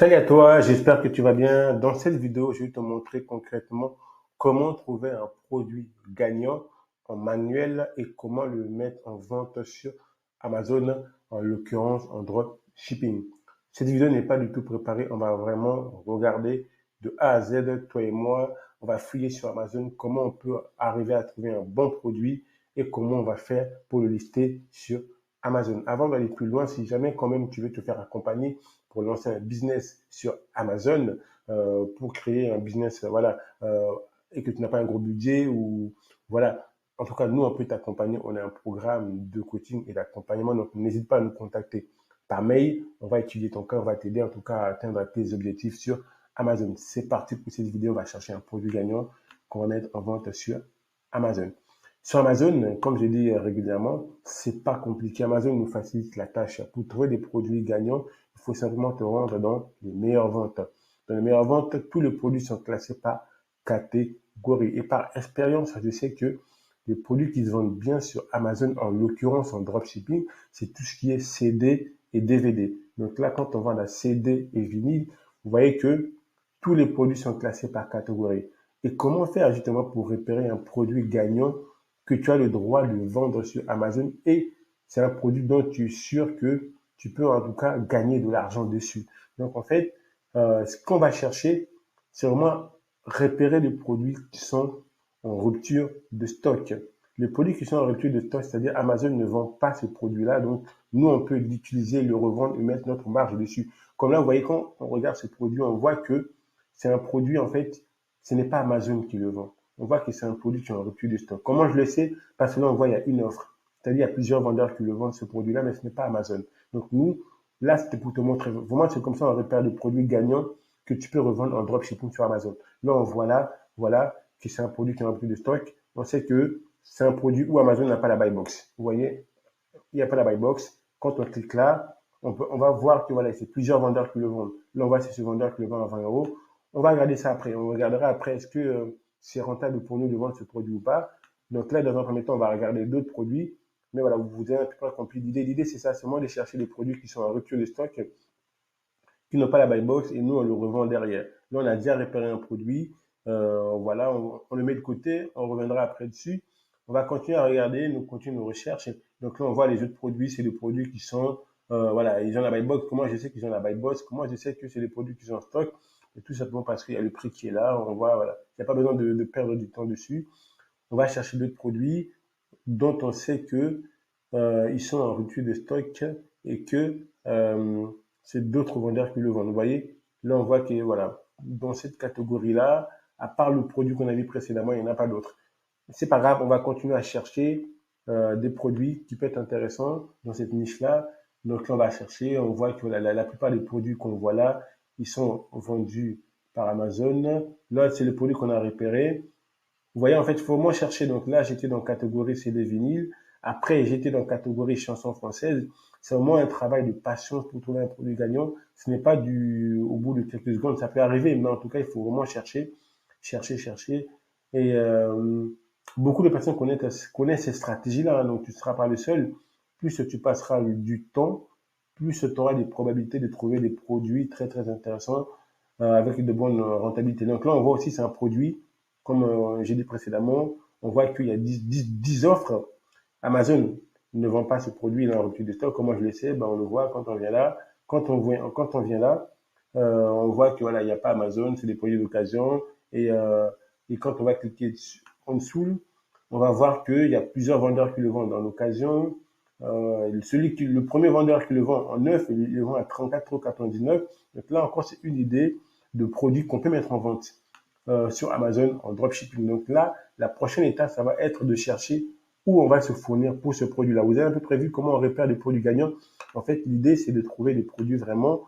Salut à toi, j'espère que tu vas bien. Dans cette vidéo, je vais te montrer concrètement comment trouver un produit gagnant en manuel et comment le mettre en vente sur Amazon, en l'occurrence en drop shipping. Cette vidéo n'est pas du tout préparée, on va vraiment regarder de A à Z, toi et moi, on va fouiller sur Amazon comment on peut arriver à trouver un bon produit et comment on va faire pour le lister sur Amazon. Avant d'aller plus loin, si jamais quand même tu veux te faire accompagner pour lancer un business sur Amazon, pour créer un business, voilà, et que tu n'as pas un gros budget ou voilà. En tout cas, nous, on peut t'accompagner. On a un programme de coaching et d'accompagnement. Donc, n'hésite pas à nous contacter par mail. On va étudier ton cas. On va t'aider en tout cas à atteindre tes objectifs sur Amazon. C'est parti pour cette vidéo. On va chercher un produit gagnant qu'on va mettre en vente sur Amazon. Sur Amazon, comme je dis régulièrement, c'est pas compliqué. Amazon nous facilite la tâche. Pour trouver des produits gagnants, il faut simplement te rendre dans les meilleures ventes. Dans les meilleures ventes, tous les produits sont classés par catégorie. Et par expérience, je sais que les produits qui se vendent bien sur Amazon, en l'occurrence en dropshipping, c'est tout ce qui est CD et DVD. Donc là, quand on vend la CD et vinyle, vous voyez que tous les produits sont classés par catégorie. Et comment faire justement pour repérer un produit gagnant que tu as le droit de vendre sur Amazon et c'est un produit dont tu es sûr que tu peux en tout cas gagner de l'argent dessus. Donc en fait, ce qu'on va chercher, c'est vraiment repérer les produits qui sont en rupture de stock. Les produits qui sont en rupture de stock, c'est-à-dire Amazon ne vend pas ces produits-là, donc nous on peut l'utiliser, le revendre et mettre notre marge dessus. Comme là, vous voyez, quand on regarde ce produit, on voit que c'est un produit, en fait, ce n'est pas Amazon qui le vend. On voit que c'est un produit qui est en rupture de stock. Comment je le sais? Parce que là, on voit, il y a une offre. C'est-à-dire, il y a plusieurs vendeurs qui le vendent, ce produit-là, mais ce n'est pas Amazon. Donc, nous, là, c'était pour te montrer. Vraiment, c'est comme ça, on repère des produits gagnants que tu peux revendre en dropshipping sur Amazon. Là, on voit là, voilà, que c'est un produit qui est en rupture de stock. On sait que c'est un produit où Amazon n'a pas la buy box. Vous voyez, il n'y a pas la buy box. Quand on clique là, on va voir que voilà, c'est plusieurs vendeurs qui le vendent. Là, on voit c'est ce vendeur qui le vend à 20 euros. On va regarder ça après. On regardera après est-ce que c'est rentable pour nous de vendre ce produit ou pas. Donc là, dans un premier temps, on va regarder d'autres produits. Mais voilà, vous avez un peu compris l'idée. L'idée, c'est ça, c'est moi de chercher des produits qui sont en rupture de stock, qui n'ont pas la buy box et nous, on le revend derrière. Là, on a déjà repéré un produit. Voilà, on le met de côté. On reviendra après dessus. On va continuer à regarder, nous continuer nos recherches. Donc là, on voit les autres produits. C'est des produits qui sont, voilà, ils ont la buy box. Comment je sais qu'ils ont la buy box? Comment je sais que c'est des produits qui sont en stock? Et tout simplement parce qu'il y a le prix qui est là. On voit, voilà, il n'y a pas besoin de perdre du temps dessus. On va chercher d'autres produits dont on sait que ils sont en rupture de stock et que c'est d'autres vendeurs qui le vendent. Vous voyez, là on voit que voilà, dans cette catégorie-là, à part le produit qu'on a vu précédemment, il n'y en a pas d'autres. C'est pas grave, on va continuer à chercher des produits qui peuvent être intéressants dans cette niche-là. Donc là, on va chercher, on voit que la plupart des produits qu'on voit là, ils sont vendus par Amazon. Là, c'est le produit qu'on a repéré. Vous voyez, en fait, il faut moins chercher. Donc là, j'étais dans la catégorie CD vinyle. Après, j'étais dans la catégorie chansons françaises. C'est vraiment un travail de patience pour trouver un produit gagnant. Ce n'est pas au bout de quelques secondes, ça peut arriver, mais en tout cas, il faut vraiment chercher, chercher, chercher. Et beaucoup de personnes connaissent ces stratégies-là, hein, donc tu ne seras pas le seul. Plus tu passeras du temps, plus tu auras des probabilités de trouver des produits très, très intéressants avec de bonnes rentabilités. Donc là, on voit aussi c'est un produit comme j'ai dit précédemment, on voit qu'il y a 10 offres. Amazon ne vend pas ce produit dans la rupture de stock. Comment je le sais? Ben, on le voit quand on vient là. Quand on vient là, on voit que voilà, il n'y a pas Amazon, c'est des produits d'occasion. Et quand on va cliquer en dessous, on va voir qu'il y a plusieurs vendeurs qui le vendent en occasion. Le premier vendeur qui le vend en neuf, il le vend à 34,99 €. Donc là encore, c'est une idée de produit qu'on peut mettre en vente sur Amazon en dropshipping. Donc là, la prochaine étape, ça va être de chercher où on va se fournir pour ce produit-là. Vous avez un peu prévu comment on repère des produits gagnants. En fait, l'idée, c'est de trouver des produits vraiment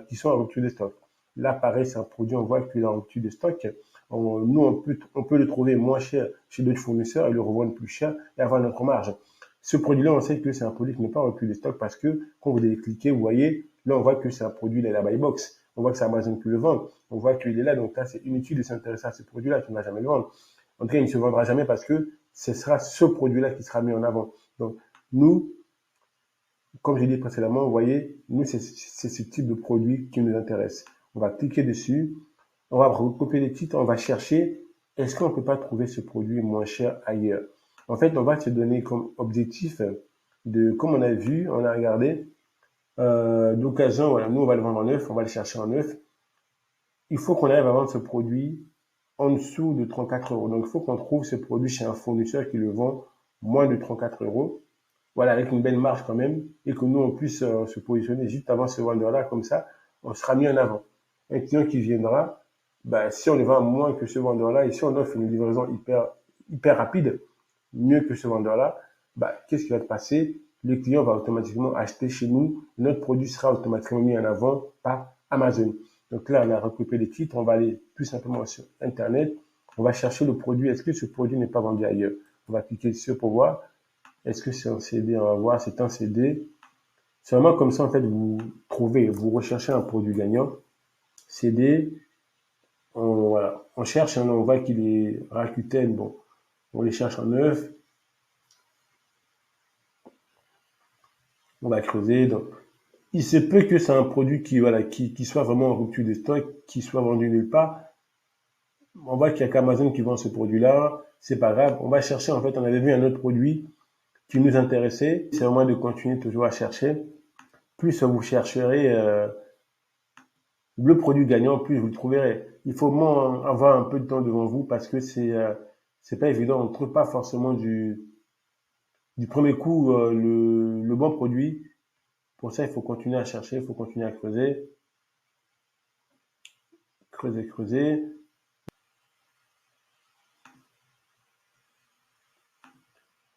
qui sont en rupture de stock. Là, pareil, c'est un produit, on voit qu'il est en rupture de stock. Nous, on peut le trouver moins cher chez d'autres fournisseurs et le revendre plus cher et avoir notre marge. Ce produit-là, on sait que c'est un produit qui n'est pas en rupture de stock parce que quand vous allez cliquer, vous voyez, là, on voit que c'est un produit de la buy box. On voit que c'est Amazon qui le vend. On voit qu'il est là. Donc là, c'est inutile de s'intéresser à ce produit-là qui ne va jamais le vendre. En tout cas, il ne se vendra jamais parce que ce sera ce produit-là qui sera mis en avant. Donc, nous, Comme j'ai dit précédemment, vous voyez, nous, c'est ce type de produit qui nous intéresse. On va cliquer dessus, on va recopier les titres, on va chercher, est-ce qu'on ne peut pas trouver ce produit moins cher ailleurs? En fait, on va se donner comme objectif comme on a vu, on a regardé, d'occasion, voilà, nous, on va le vendre en neuf, on va le chercher en neuf. Il faut qu'on arrive à vendre ce produit en dessous de 34 euros. Donc, il faut qu'on trouve ce produit chez un fournisseur qui le vend moins de 34 euros. Voilà, avec une belle marge quand même, et que nous, on puisse se positionner juste avant ce vendeur-là, comme ça, on sera mis en avant. Un client qui viendra, bah, si on le vend moins que ce vendeur-là, et si on offre une livraison hyper rapide, mieux que ce vendeur-là, bah, qu'est-ce qui va se passer? Le client va automatiquement acheter chez nous, notre produit sera automatiquement mis en avant par Amazon. Donc là, on a recoupé les titres, on va aller tout simplement sur Internet, on va chercher le produit, est-ce que ce produit n'est pas vendu ailleurs? On va cliquer sur pour voir, est-ce que c'est un CD? On va voir, c'est un CD. C'est vraiment comme ça, en fait, vous recherchez un produit gagnant. CD, voilà, on cherche, on voit qu'il est Rakuten, bon, on les cherche en neuf, on va creuser. Donc, il se peut que c'est un produit qui soit vraiment en rupture de stock, qui soit vendu nulle part. On voit qu'il y a qu'Amazon qui vend ce produit-là, c'est pas grave. On va chercher, en fait, on avait vu un autre produit qui nous intéressait. C'est vraiment de continuer toujours à chercher. Plus vous chercherez le produit gagnant, plus vous le trouverez. Il faut moins avoir un peu de temps devant vous parce que c'est pas évident. On ne trouve pas forcément du premier coup le bon produit. Pour ça, il faut continuer à chercher, il faut continuer à creuser, creuser, creuser.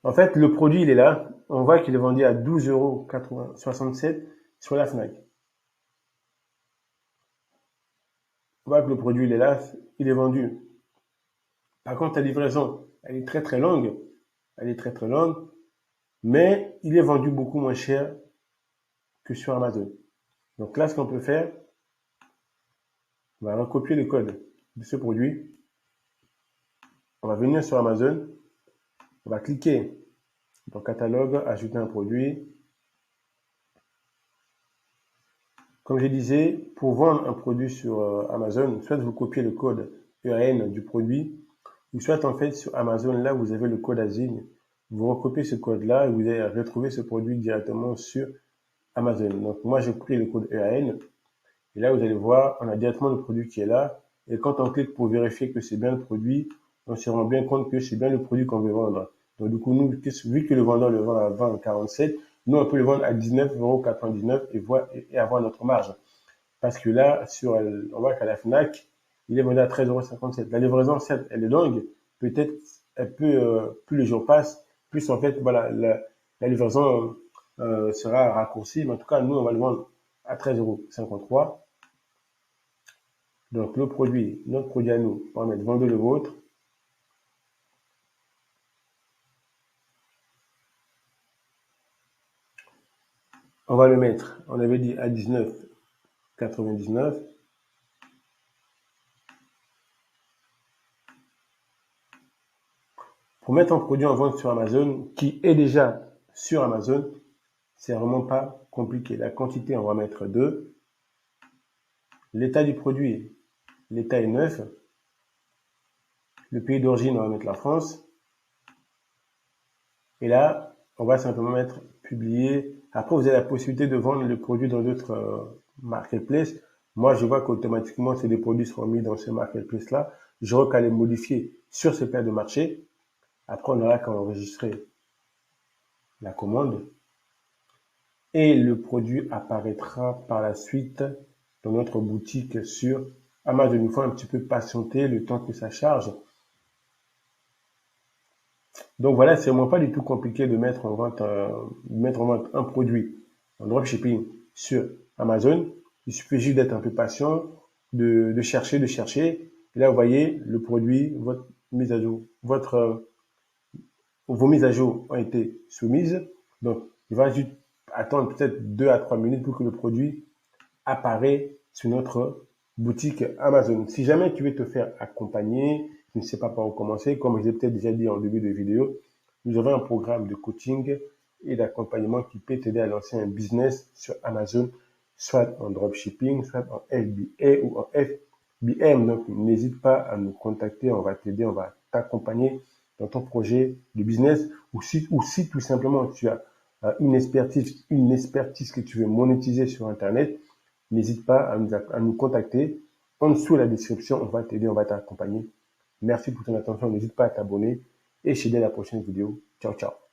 En fait, le produit, il est là. On voit qu'il est vendu à 12,67 € sur la Fnac. On voit que le produit, il est là, il est vendu. Par contre, la livraison, elle est très très longue. Elle est très très longue. Mais il est vendu beaucoup moins cher que sur Amazon. Donc là, ce qu'on peut faire, on va recopier le code de ce produit. On va venir sur Amazon. On va cliquer dans catalogue, ajouter un produit. Comme je disais, pour vendre un produit sur Amazon, soit vous copiez le code EAN du produit, ou soit en fait sur Amazon, là vous avez le code ASIN, vous recopiez ce code-là et vous allez retrouver ce produit directement sur Amazon. Donc moi j'ai pris le code EAN et là vous allez voir, on a directement le produit qui est là. Et quand on clique pour vérifier que c'est bien le produit, on se rend bien compte que c'est bien le produit qu'on veut vendre. Donc du coup, nous, vu que le vendeur le vend à 20,47, nous on peut le vendre à 19,99 € et avoir notre marge. Parce que là, on voit qu'à la Fnac, il est vendu à 13,57 €. La livraison, certes, elle est longue. Peut-être, plus les jours passent, plus en fait, voilà, la livraison sera raccourcie. Mais en tout cas, nous, on va le vendre à 13,53 €. Donc, notre produit à nous, on va mettre vendez le vôtre. On va le mettre, on avait dit à 19,99 €. Pour mettre un produit en vente sur Amazon, qui est déjà sur Amazon, c'est vraiment pas compliqué. La quantité, on va mettre 2. L'état du produit, l'état est neuf. Le pays d'origine, on va mettre la France. Et là, on va simplement mettre publier. Après, vous avez la possibilité de vendre le produit dans d'autres marketplaces. Moi, je vois qu'automatiquement, ces des produits seront mis dans ces marketplaces-là. J'aurai qu'à les modifier sur ce plat de marché. Après, on aura qu'à enregistrer la commande. Et le produit apparaîtra par la suite dans notre boutique sur Amazon. Il faut un petit peu patienter le temps que ça charge. Donc voilà, c'est vraiment pas du tout compliqué de mettre en vente un produit en dropshipping sur Amazon. Il suffit juste d'être un peu patient, de chercher. Et là, vous voyez, le produit, votre mise à jour, vos mises à jour ont été soumises. Donc, il va juste attendre peut-être 2 à 3 minutes pour que le produit apparaît sur notre boutique Amazon. Si jamais tu veux te faire accompagner, tu ne sais pas par où commencer, comme je l'ai peut-être déjà dit en début de vidéo, nous avons un programme de coaching et d'accompagnement qui peut t'aider à lancer un business sur Amazon, soit en dropshipping, soit en FBA ou en FBM. Donc, n'hésite pas à nous contacter, on va t'aider, on va t'accompagner dans ton projet de business ou si tout simplement tu as une expertise que tu veux monétiser sur Internet, n'hésite pas à nous contacter. En dessous de la description, on va t'aider, on va t'accompagner. Merci pour ton attention, n'hésite pas à t'abonner et je te dis à la prochaine vidéo. Ciao, ciao.